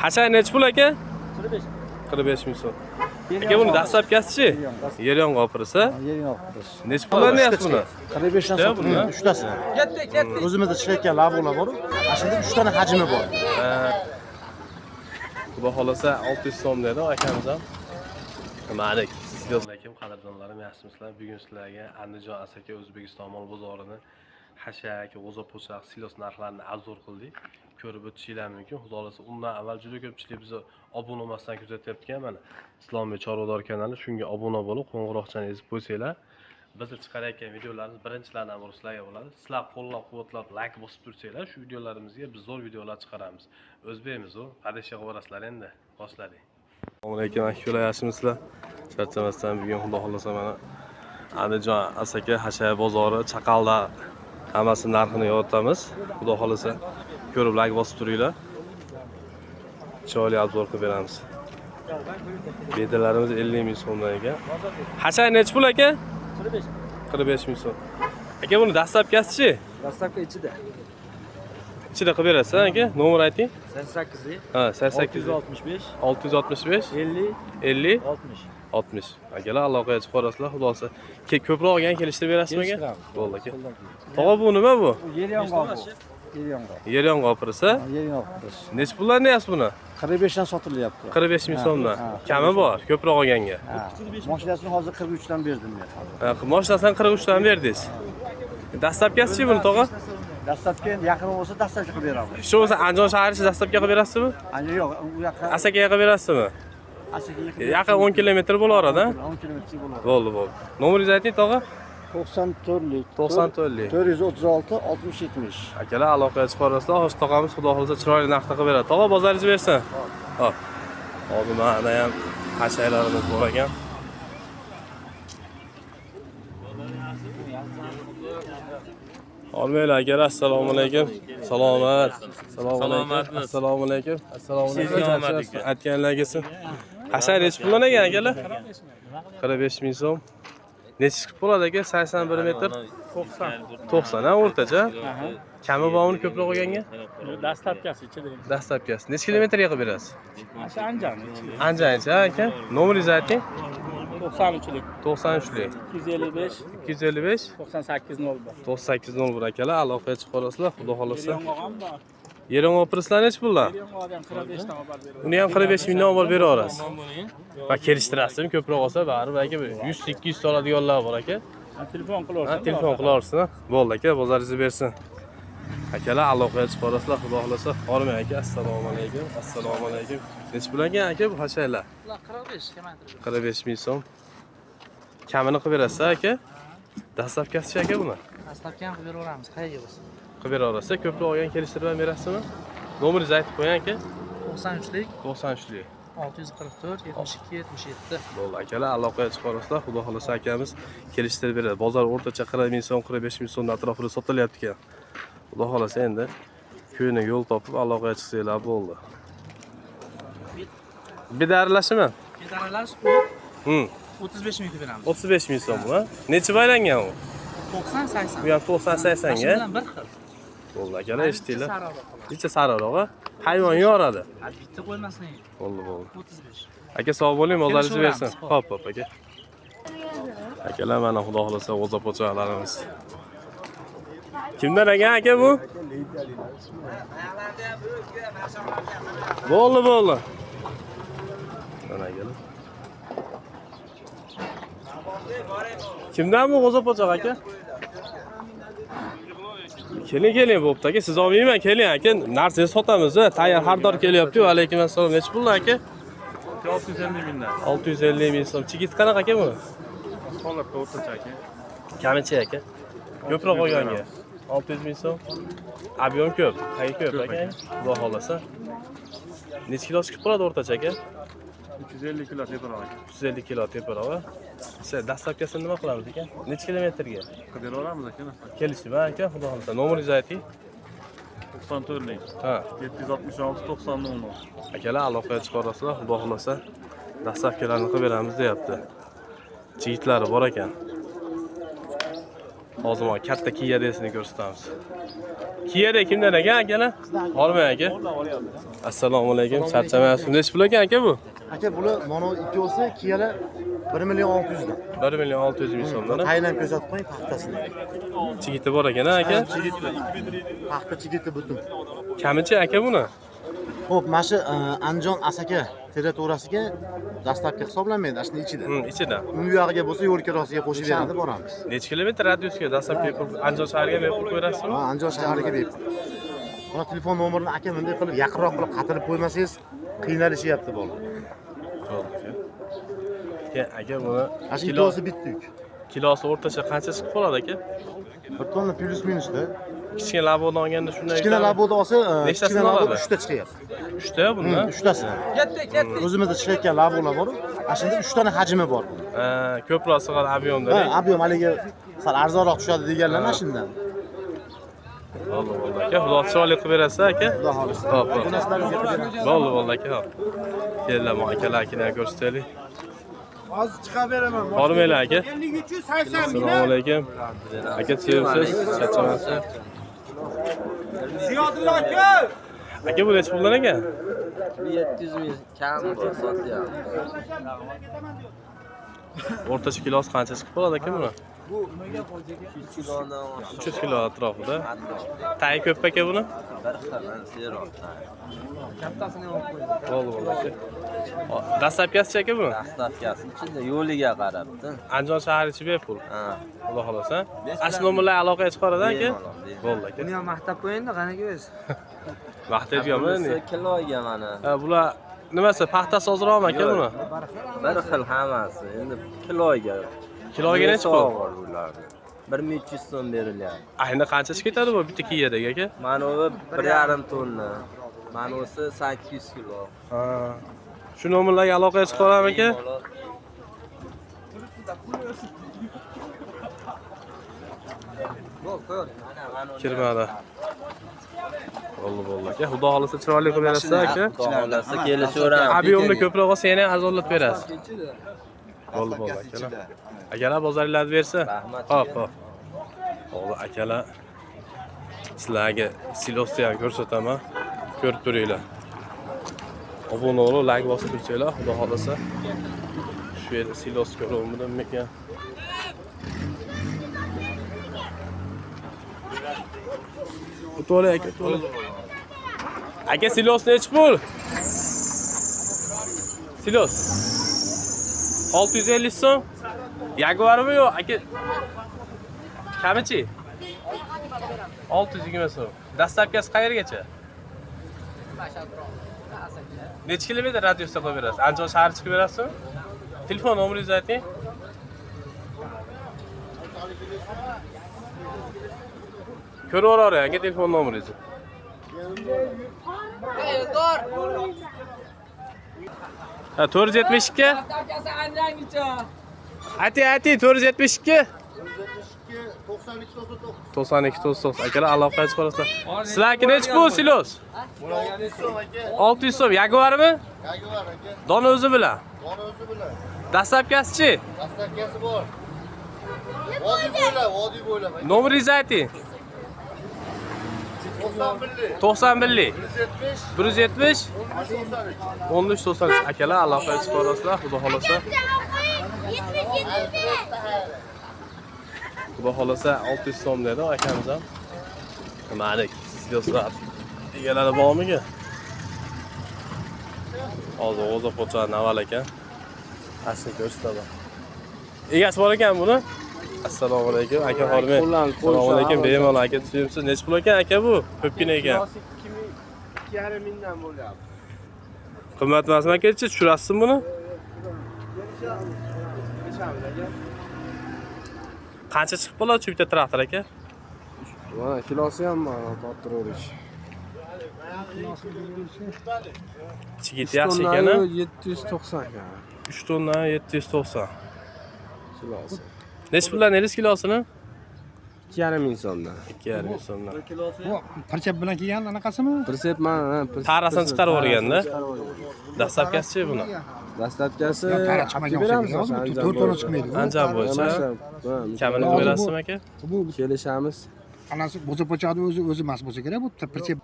Hashay nechi pul aka? 45. 45 ming so'm. Aka buni dastlabkasichi? Yer yong'oq opirsa? Yer yopmiz. Nechi pullarni deyapsiz buni? 45 dan sotilgan 3 tasi. O'zimizda chiqayotgan labolar bor. Aslida 3 tane hajmi bor. Xudo xolasa 600 so'm dedi akamiz ham. Mana sizlarga qadrdonlarim yaxshimisizlar? Bugun sizlarga Andijon Asaka O'zbekiston mol bozorini hashak, g'o'zapo'chaq, silos narxlarini arzon qildik. Ko'rib o'tishingiz mumkin. Xudo xolasa undan avval juda ko'pchilik bizni obuna olmasdan kuzatyapti. Mana Islomiy Chorvador kanali, shunga obuna bo'lib, qo'ng'iroqchani ezib qo'ysanglar, biz chiqarayotgan videolarimiz birinchilardan biri sizlarga bo'ladi. Sizlar qo'llab-quvvatlab, like bosib tursanglar, shu videolarimizga biz zo'r videolar chiqaramiz. O'zbekmiz u, hadisga qo'rasizlar endi. Boshladik. Assalomu alaykum, akalar, yaxshimisizlar? Charchamasdan bugun xudo xolasa mana Andijon Asaka Hashaya bozori Chaqalda hammasi narxini yoritamiz. Xudo xolasa ko'rib like bosib turinglar. Chiroyli obzor qilib beramiz. Bedalarimiz 50 ming so'mdan ekan. Hashaya nechi pul aka? 45. 45 ming so'm. Aka buni dastlabkasichi? Dastlabki ichida. Ichida qilib berasiz aka? Nomer ayting. 88. Ha, 88 665 665 50 50 60. 60. Akalar aloqaga chiqib qo'rasizlar, xudo xolasa. Ko'proq olgan kelishtirib berasizmi aka? Bo'ldi aka. Tog'a bu nima bu? Yer yong'oq. Yer yong'oq. Yer yong'oq opirsa? Yer yong'oq. Nechi pullarni deyapsiz buni? 45 dan sotilyapti. 45 ming so'mdan. Kami bor, ko'proq olganga. Mashinasini hozir 43 dan berdim men. Ha, mashinasini 43 dan berdingiz. Dastlabkasichi buni tog'a? Dastlabki yaqin bo'lsa dastlabki qilib beramiz. Shu bo'lsa Andijon shahricha dastlabki qilib berasizmi? Yo'q, u yoqqa Asakaga qilib berasizmi? Asakaga Yaqin 10 kilometr bo'laveradi, ha? 10 kilometr bo'ladi. Bo'ldi, bo'ldi. Nomeringizni ayting tog'a? 94lik 94lik 436 60 70. Akalar aloqaga chiqarasizlar, ho'sh tog'amiz xudo xolasa chiroyli narxda qilib beradi. Tog'a bozoringizni bersin. Hop. Hozir mana ham hashaylarimiz bor ekan. Hormaylar akalar, assalomu alaykum. Salomat. Assalomu alaykum. Assalomu alaykum. Aytganlar kelsin. Hashay nechi puldan ekan akalar? 45 ming so'm. Nechi chiqib bo'ladi aka? 81 metr. 90 ha, o'rtacha. Kami bormi ko'proq olganga? Dastlabkasi ichida. Dastlabkasi. Necha kilometrga qilib berasiz? O'sha Anjan. Anjancha aka. Nomeringizni ayting. 93lik 93lik 255 255 9801. 9801 akalar aloqaga chiqib qolasizlar, xudo xolasa. Yong'oq ham bor. Yer yong'oq prislar nechi pullar? Yong'oq ham 45 dan olib beramiz. Uni ham 45 mingdan olib beraverasiz. Va kelishtirasizmi? Ko'proq olsa baribir aka 100-200 oladiganlar bor aka. Telefon qilaversin. Ha, telefon qilaversin. Bo'ldi aka, bozoringizni bersin. Akalar aloqaga chiqib qolasizlar, xudo xolasa. Hormang aka, assalomu alaykum. Assalomu alaykum. Nechi pul ekan aka bu hashaylar? 45 kamaytirib. 45 ming so'm. Kamini qilib berasiz aka? Dastlabkasichi aka buni? Dastlabki ham qilib beraveramiz, qayerga bo'lsin. Qilib beraverasiz. Ko'proq olgan kelishtirib ham berasizmi? Nomeringizni aytib qo'ying aka. 93lik 93lik 644 72 77. Bo'ldi akalar, aloqaga chiqarasizlar. Xudo xolasa akamiz kelishtirib beradi. Bozor o'rtacha 40 ming so'm, 45 ming so'm atrofida sotilyapti ekan. Xudo xolasa endi ko'yni yo'l topib aloqaga chiqsanglar bo'ldi. Bidarlashmi? Ketaralash 35 ming beramiz. 35 ming so'm bu. Necha baylangan u? 90 80. Bu ham 90-80 ga. Bilan bir xil. Bo'ldi akalar, eshitdinglar. Necha sariroq, hayvon yoradi. Bitta qo'ymasin. Bo'ldi, bo'ldi. 35. Aka sog' bo'ling, bozoringizni bersin. Hop, hop aka. Akalar mana xudo xolasa g'o'zapo'chaqlarimiz. Kimdan ekan aka bu? Bo'ldi, bo'ldi. Mana akalar. Kimdan bu g'o'zapo'chaq aka? Keling bo'pti aka, siz olmayman, keling aka. Narsangizni sotamiz, tayyor xaridor kelyapti. Va alaykum assalom. Nechi pullar aka? 650 mingdan. 650 ming so'm. Chigit qanaqa aka bu? Holatda o'rtacha aka. Kamichi aka. Ko'proq olganga. 600 ming so'm. Ob'yom ko'p. Hay ko'p aka. Xudo xolasa. Necha kilo chiqib qoladi o'rtacha aka? 350 kilo teparoq aka. 350 kilo teparoq. Siz dastlabkasini nima qilamiz aka? Necha kilometrga? Qilib beraveramiz aka. Kelishib aka, xudo xolasa. Nomeringizni ayting. 94lik Ha. 766 90 10. Akalar aloqaga chiqarasizlar, xudo xolasa. Dastlabkilarni qilib beramiz deyapti. Chigitlari bor ekan. Hozir mana katta Kia desini ko'rsatamiz. Kiyada kimdan ekan akalar? Bormi aka? Assalomu alaykum. Charchamayapsiz. Nech pul ekan aka bu? Aka bular mono ikki bo'lsa, Kiyalar 1 million 600 dan. 1 million 600 ming so'mdan. Qaylan ko'rsatib qo'ying paxtasini. Chigiti bor ekan aka. Chigiti. Paxta chigiti butun. Kamichi aka buni? Xo'p, mana shu Andijon Asaka territoriyasiga dastlabki hisoblanmaydi, ashuni ichida. Ichida. U yog'iga bo'lsa yo'l kirosiga qo'shib beradi, boramiz. Necha kilometr radiusga dastlabki Andijon shahriga bepul qo'yasizmi? Ha, Andijon shahriga bepul. Mana telefon nomerini aka bunday qilib yaqinroq qilib qatirib qo'ymasangiz qiynalishyapti bola. Aka buni Kilosi bitta yuk. kilosi o'rtacha qancha chiqib qoladi aka? Bir tonna plus minusda. Kichkina labodni olganda shunday. Kichkina laboda olsa, nechtasini kichkina oladi? labod 3 ta chiqyapti. 3 ta bundan? 3 tasi. O'zimizda chiqayotgan labolar bor. Ashunda 3 tona hajmi bor. Ko'proq sig'adi ob'yomda. Ha, ob'yom haligi sal arzonroq tushadi deganlar mana shundan. Bo'ldi aka, xudo chiroyli qilib berasiz aka. Xudo xolisa. Xo'p. Bunaqalarga qilib Bo'ldi aka. Kelinglar akalarni ko'rsataylik. Hozir chiqib beraman. Bormaylar aka. 380 Assalomu alaykum. Aka, sevimsiz, charchamaysiz. Ziyodulla aka. Aka bu necha puldan ekan? 700 ming kam sotyapti. O'rtacha kilosi qancha chiqib qoladi aka buni? Bu 3 kilodan 300 kilo atrofida. Tay ko'p aka buni? bir xil seroq. Kattasini olib qo'ydim. Bo'ldi aka. Dastlabkasi aka buni? Dastlabkasi ichida yo'liga qarabdi. Andijon shahri ichi bepul. Ha. Xudo xolasa. Asl nomerlar aloqaga chiqaradi aka. Bo'ldi aka. Buni ham maqtab qo'ying-da, qanaqa o'zi. Vaqt etganmi endi? Kiloga mana. Bular nimasi paxtasi ozroqmi aka buni? Bir xil hammasi. Endi kiloga. Kiloga necha pul? ularni. 1300 so'm berilyapti. Ayni qancha chiqib ketadi bu bitta Kiyadagi aka? Mana bu 1,5 tonna. Mana o'si 800 kilo. Ha. Shu nomerlarga aloqaga chiqaverami aka? Kirmadi. Bo'ldi aka. Xudo xolasa chiroyli qilib berasiz aka. Xohlasa kelishaveramiz. Ob'yomni ko'proq olsa yana arzonlatib berasiz. Bo'ldi akalar. Akalar bozorlarni bersa. Xo'p, xo'p. Bo'ldi akalar. Sizlarga silosni ham ko'rsataman. Ko'rib turinglar. Obuna bo'lib, like bosib tursanglar, xudo xolasa. Shu yerda silos ko'ruvimdan ekan. O'to'la aka, o'to'la. Aka silos nechi pul? Silos 650 so'm. Jaguarmi yo'q aka? Kamichi? 620 so'm. Dastlabkasi qayergacha? Necha kilometr radiusda qo'yib berasiz? Andijon shahri chiqib berasizmi? Telefon nomeringizni ayting. Ko'raveradi aka telefon nomeringizni. Ha 472. Ayting 472. 92 akalar aloqaga chiqarasizlar. Sizlarga nechi pul silos? 600 so'm. Jaguarmi? Jaguar aka. Dona o'zi bilan. Bor o'zi bilan. Dastlabkasi-chi? Dastlabkasi bor. Vodiy bo'ylab. Nomeringizni ayting. 91. 170 1393 akalar aloqaga chiqarasizlar, xudo xolasa. Xudo xolasa 600 so'm dedi akamiz ham. Mana sizlar egalari bormi-ki? Hozir o'zi pochani avval ekan. Asli ko'rsataman. Egasi bor ekan buni? Assalomu alaykum aka xormay. Assalomu alaykum bemalol aka tushimsiz. Necha pul ekan aka bu? Ko'pgina ekan. 2,5 mingdan bo'lyapti. Qimmat emasmi aka-chi? Tushirasizmi buni? Qancha chiqib qoladi shu bitta traktor aka? Mana kilosi ham mana tortiraverdik. Chigit yaxshi ekan. 790 ekan. 3 tonna 790. Kilosi. Necha pullarningiz kilosini? 2,5 ming so'mdan. 2,5 so'mdan. Parchap bilan kelgan anaqasimi? Pritsep mana Tarasini chiqarib o'rganda. Dastlabkasi buni. Dastlabkasi Tara chiqmagan beramiz o'xshaydi. 4 tona chiqmaydi. Anjam bo'yicha kamini berasizmi aka? Bu kelishamiz. anasi bo'za pochadi o'zi emas bo'lsa kerak bu pritsep.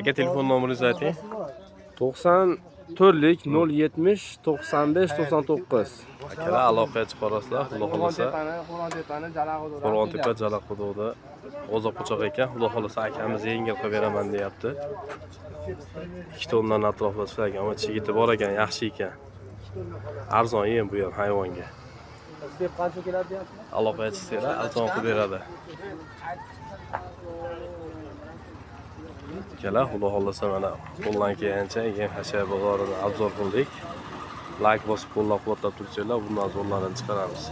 Aka telefon nomeringizni ayting. 94lik 070 95 99. Akalar aloqaga chiqarasizlar, xudo xolasa. Qo'rg'ontepa jala hududi G'o'zapo'choq ekan. Xudo xolasa akamiz yengil qilib beraman deyapti. 2 tonnadan atrofida ishlagan, ammo chigiti bor ekan, yaxshi ekan. Arzon yem bu ham hayvonga. Aloqaga chiqsanglar, arzon qilib beradi. Akalar, xudo xolasa mana qo'ldan kelgancha yem hashay bozorini obzor qildik. Like bosib qo'llab-quvvatlab tursanglar, bundan zo'rlarini chiqaramiz.